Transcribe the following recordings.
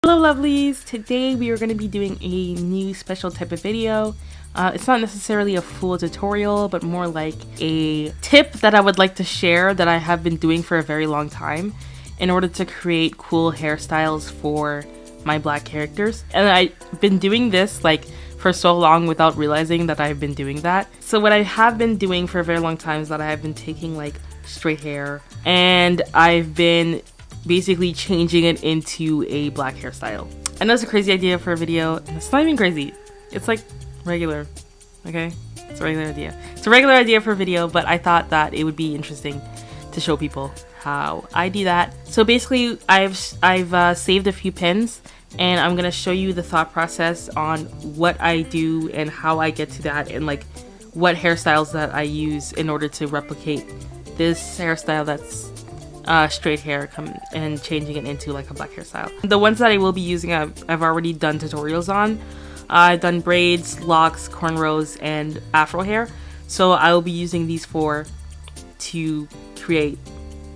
Hello lovelies! Today we are going to be doing a new special type of video. It's not necessarily a full tutorial, but more like a tip that I would like to share that I have been doing for a very long time in order to create cool hairstyles for my black characters. And I've been doing this like for so long without realizing that I've been doing that. So what I have been doing for a very long time is that I have been taking like straight hair and I've been basically changing it into a black hairstyle. I know it's a crazy idea for a video, and it's not even crazy. It's like regular, okay? It's a regular idea. It's a regular idea for a video, but I thought that it would be interesting to show people how I do that. So basically, I've saved a few pins, and I'm gonna show you the thought process on what I do and how I get to that, and like what hairstyles that I use in order to replicate this hairstyle that's straight hair and changing it into like a black hairstyle. The ones that I will be using I've already done tutorials on. I've done braids, locks, cornrows, and afro hair. So I will be using these four to create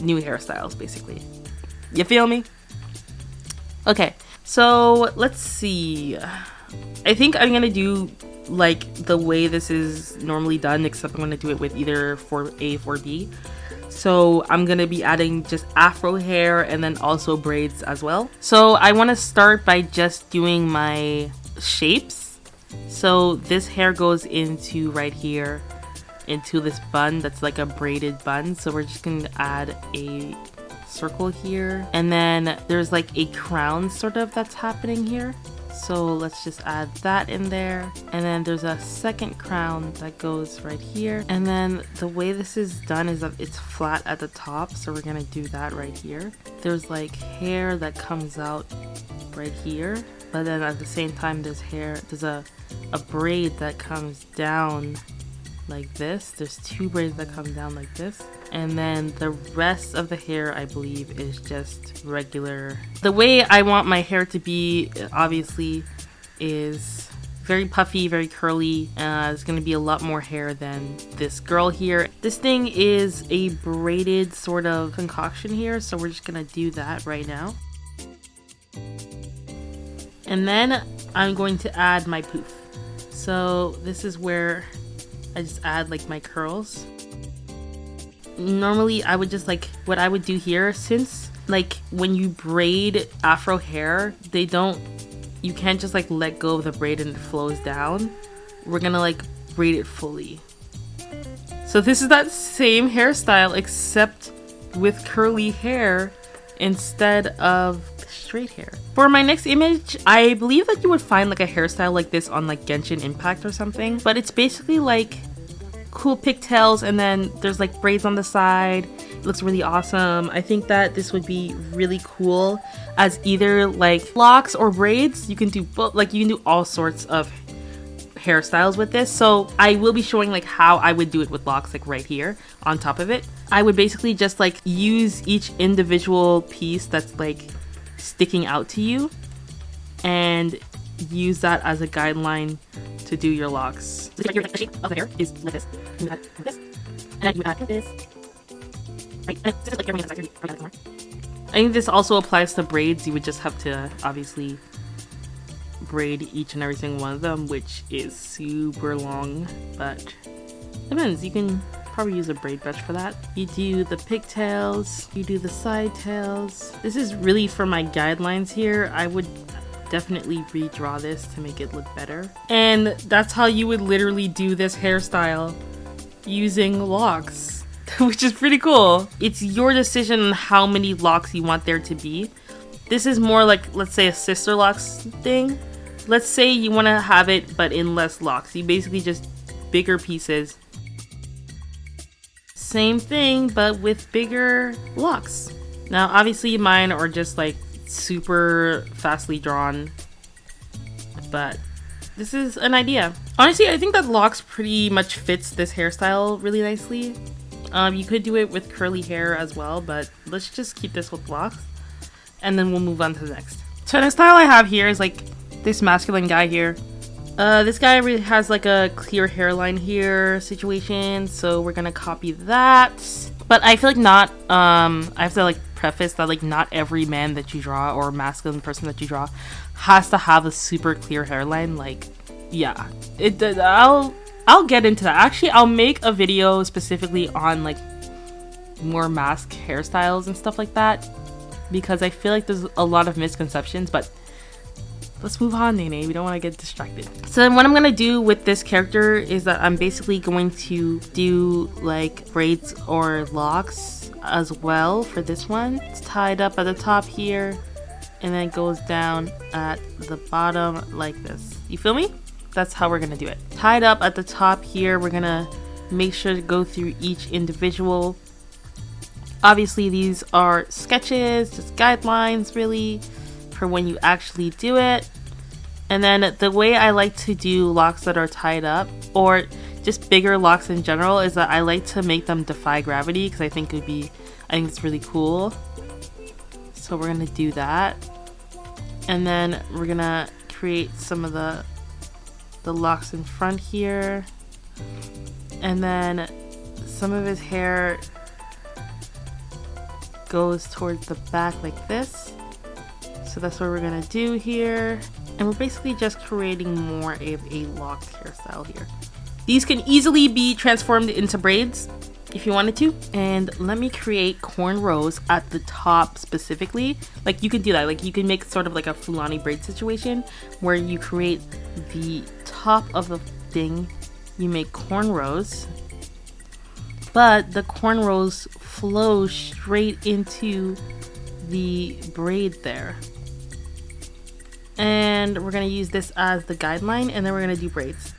new hairstyles basically. You feel me? Okay, so let's see. I think I'm gonna do like the way this is normally done, except I'm gonna do it with either 4A, 4B. So I'm gonna be adding just afro hair and then also braids as well. So I want to start by just doing my shapes. So this hair goes into right here, into this bun that's like a braided bun. So we're just gonna add a circle here, and then there's like a crown sort of that's happening here. So let's just add that in there, and then there's a second crown that goes right here, and then the way this is done is that it's flat at the top, so we're gonna do that right here. There's like hair that comes out right here, but then at the same time there's a braid that comes down like this. There's two braids that come down like this, and then the rest of the hair I believe is just regular. The way I want my hair to be obviously is very puffy, very curly. It's going to be a lot more hair than this girl here. This thing is a braided sort of concoction here, so we're just going to do that right now. And then I'm going to add my poof. So this is where I just add like my curls. Normally I would just like, what I would do here, since like when you braid afro hair, you can't just like let go of the braid and it flows down. We're gonna like braid it fully. So this is that same hairstyle except with curly hair instead of straight hair. For my next image, I believe that you would find like a hairstyle like this on like Genshin Impact or something, but it's basically like cool pigtails and then there's like braids on the side. It looks really awesome. I think that this would be really cool as either like locks or braids. You can do both, like you can do all sorts of hairstyles with this. So I will be showing like how I would do it with locks, like right here on top of it. I would basically just like use each individual piece that's like sticking out to you and use that as a guideline to do your locks. So your shape of the hair is like this. You add this, and then you add this. Right, and since it's like you're bringing it inside, more. I think this also applies to braids. You would just have to obviously braid each and every single one of them, which is super long, but depends. You can probably use a braid brush for that. You do the pigtails, you do the side tails. This is really for my guidelines here. I would definitely redraw this to make it look better. And that's how you would literally do this hairstyle using locks, which is pretty cool. It's your decision on how many locks you want there to be. This is more like, let's say, a sister locks thing. Let's say you want to have it but in less locks. You basically just bigger pieces. Same thing but with bigger locks. Now obviously mine are just like super fastly drawn, but this is an idea. Honestly, I think that locks pretty much fits this hairstyle really nicely. You could do it with curly hair as well, but let's just keep this with locks and then we'll move on to the next. So the style I have here is like this masculine guy here. This guy really has like a clear hairline here situation, so we're gonna copy that. But I feel like not, I have to like preface that like not every man that you draw or masculine person that you draw has to have a super clear hairline. Like, yeah, I'll get into that. Actually, I'll make a video specifically on like more mask hairstyles and stuff like that, because I feel like there's a lot of misconceptions. But let's move on, Nene. We don't want to get distracted. So then what I'm going to do with this character is that I'm basically going to do like braids or locks as well for this one. It's tied up at the top here and then it goes down at the bottom like this. You feel me? That's how we're going to do it. Tied up at the top here, we're going to make sure to go through each individual. Obviously, these are sketches, just guidelines really for when you actually do it. And then the way I like to do locks that are tied up, or just bigger locks in general, is that I like to make them defy gravity, because I think it's really cool. So we're gonna do that, and then we're gonna create some of the locks in front here, and then some of his hair goes towards the back like this. So that's what we're gonna do here. And we're basically just creating more of a locked hairstyle here. These can easily be transformed into braids if you wanted to. And let me create cornrows at the top specifically. Like you could do that. Like you can make sort of like a Fulani braid situation where you create the top of the thing, you make cornrows, but the cornrows flow straight into the braid there. And we're going to use this as the guideline, and then we're going to do braids.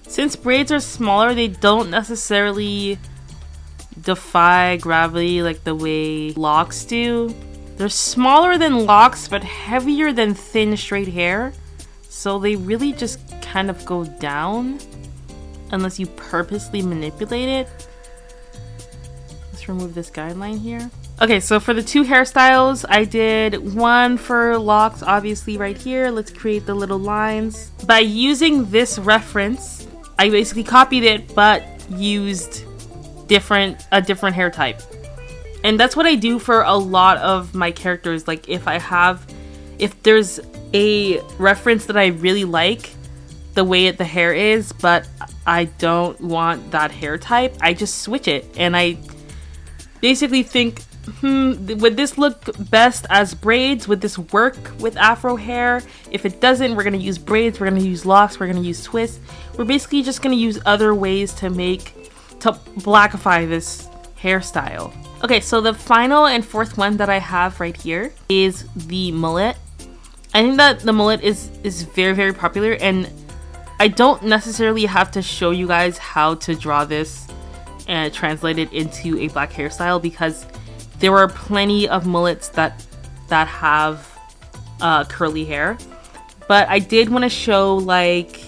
Since braids are smaller, they don't necessarily defy gravity like the way locks do. They're smaller than locks but heavier than thin straight hair, so they really just kind of go down unless you purposely manipulate it. Let's remove this guideline here. Okay, so for the two hairstyles, I did one for locks obviously right here. Let's create the little lines. By using this reference, I basically copied it but used a different hair type. And that's what I do for a lot of my characters. Like if there's a reference that I really like the way the hair is, but I don't want that hair type, I just switch it. And I basically think, would this look best as braids? Would this work with afro hair? If it doesn't, we're going to use braids, we're going to use locks, we're going to use twists. We're basically just going to use other ways to blackify this hairstyle. Okay, so the final and fourth one that I have right here is the mullet. I think that the mullet is very, very popular, and I don't necessarily have to show you guys how to draw this and translate it into a black hairstyle, because there are plenty of mullets that have curly hair. But I did want to show like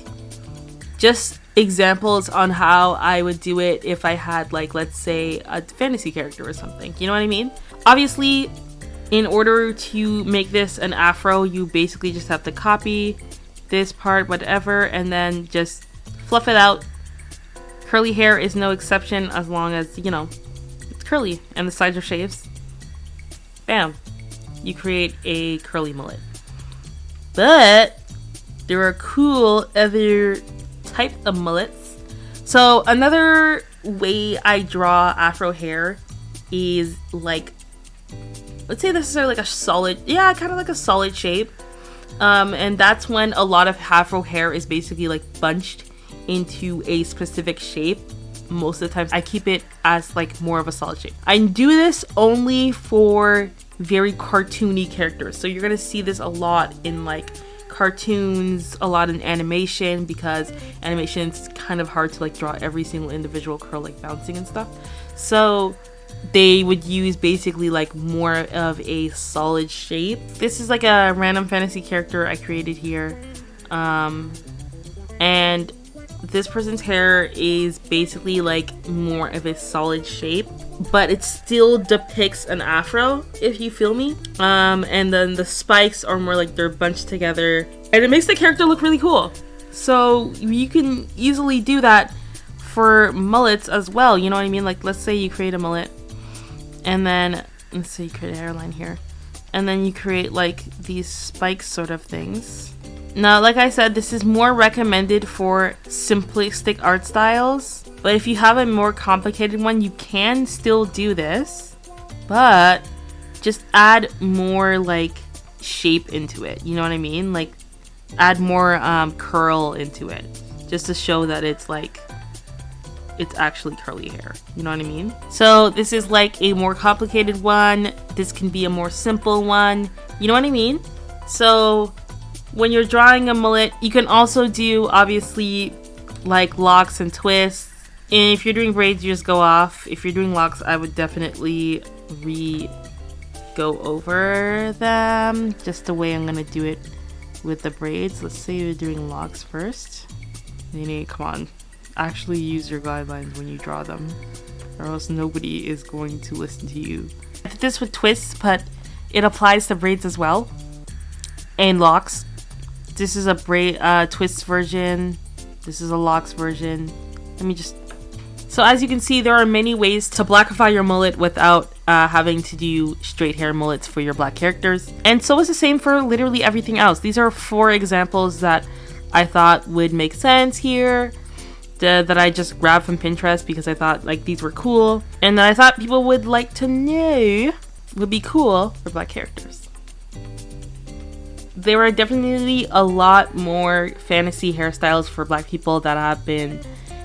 just examples on how I would do it if I had, like, let's say a fantasy character or something, you know what I mean? Obviously, in order to make this an afro, you basically just have to copy this part, whatever, and then just fluff it out. Curly hair is no exception, as long as, you know, it's curly and the sides are shaves. Bam, you create a curly mullet. But there are cool other type of mullets. So another way I draw afro hair is like, let's say this is like a solid, yeah, kind of like a solid shape. And that's when a lot of afro hair is basically like bunched into a specific shape. Most of the times I keep it as like more of a solid shape. I do this only for very cartoony characters. So you're gonna see this a lot in like cartoons, a lot in animation, because animation is kind of hard to like draw every single individual curl like bouncing and stuff. So they would use basically like more of a solid shape. This is like a random fantasy character I created here, and this person's hair is basically like more of a solid shape, but it still depicts an afro, if you feel me. And then the spikes are more like they're bunched together, and it makes the character look really cool. So you can easily do that for mullets as well, you know what I mean? Like, let's say you create a mullet, and then let's say you create a hairline here, and then you create like these spikes sort of things. Now, like I said, this is more recommended for simplistic art styles, but if you have a more complicated one, you can still do this, but just add more like shape into it, you know what I mean? Like, add more curl into it, just to show that it's like it's actually curly hair, you know what I mean? So this is like a more complicated one, this can be a more simple one, you know what I mean? So when you're drawing a mullet, you can also do obviously like locks and twists, and if you're doing braids, you just go off. If you're doing locks, I would definitely go over them, just the way I'm gonna do it with the braids. Let's say you're doing locks first. Come on, actually use your guidelines when you draw them, or else nobody is going to listen to you. I did this with twists, but it applies to braids as well, and locks. This is a braid twist version, this is a locks version. So as you can see, there are many ways to blackify your mullet without having to do straight hair mullets for your black characters. And so is the same for literally everything else. These are 4 examples that I thought would make sense here, that I just grabbed from Pinterest because I thought like these were cool, and that I thought people would like to know would be cool for black characters. There are definitely a lot more fantasy hairstyles for black people that have been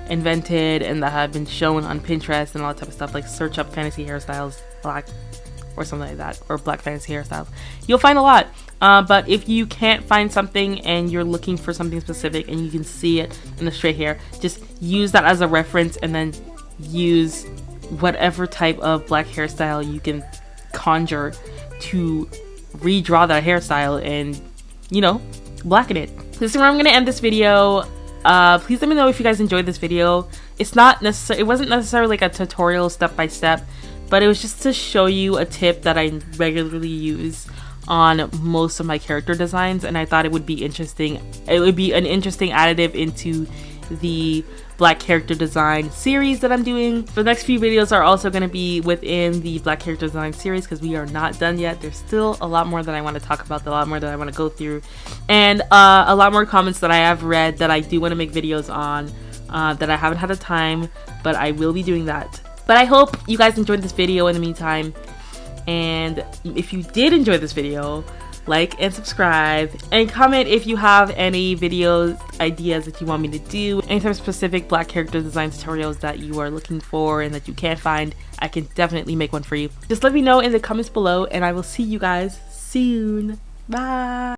invented and that have been shown on Pinterest and all that type of stuff. Like, search up fantasy hairstyles black or something like that, or black fantasy hairstyles. You'll find a lot. But if you can't find something and you're looking for something specific and you can see it in the straight hair, just use that as a reference and then use whatever type of black hairstyle you can conjure to redraw that hairstyle and, you know, blacken it. This is where I'm gonna end this video. Please let me know if you guys enjoyed this video. It wasn't necessarily like a tutorial step-by-step, but it was just to show you a tip that I regularly use on most of my character designs, and I thought it would be interesting. It would be an interesting additive into the black character design series that I'm doing. The next few videos are also going to be within the black character design series because we are not done yet. There's still a lot more that I want to talk about, a lot more that I want to go through, and a lot more comments that I have read that I do want to make videos on that I haven't had the time, but I will be doing that. But I hope you guys enjoyed this video in the meantime, and if you did enjoy this video, like and subscribe, and comment if you have any video ideas that you want me to do, any type of specific black character design tutorials that you are looking for and that you can't find. I can definitely make one for you. Just let me know in the comments below, and I will see you guys soon. Bye.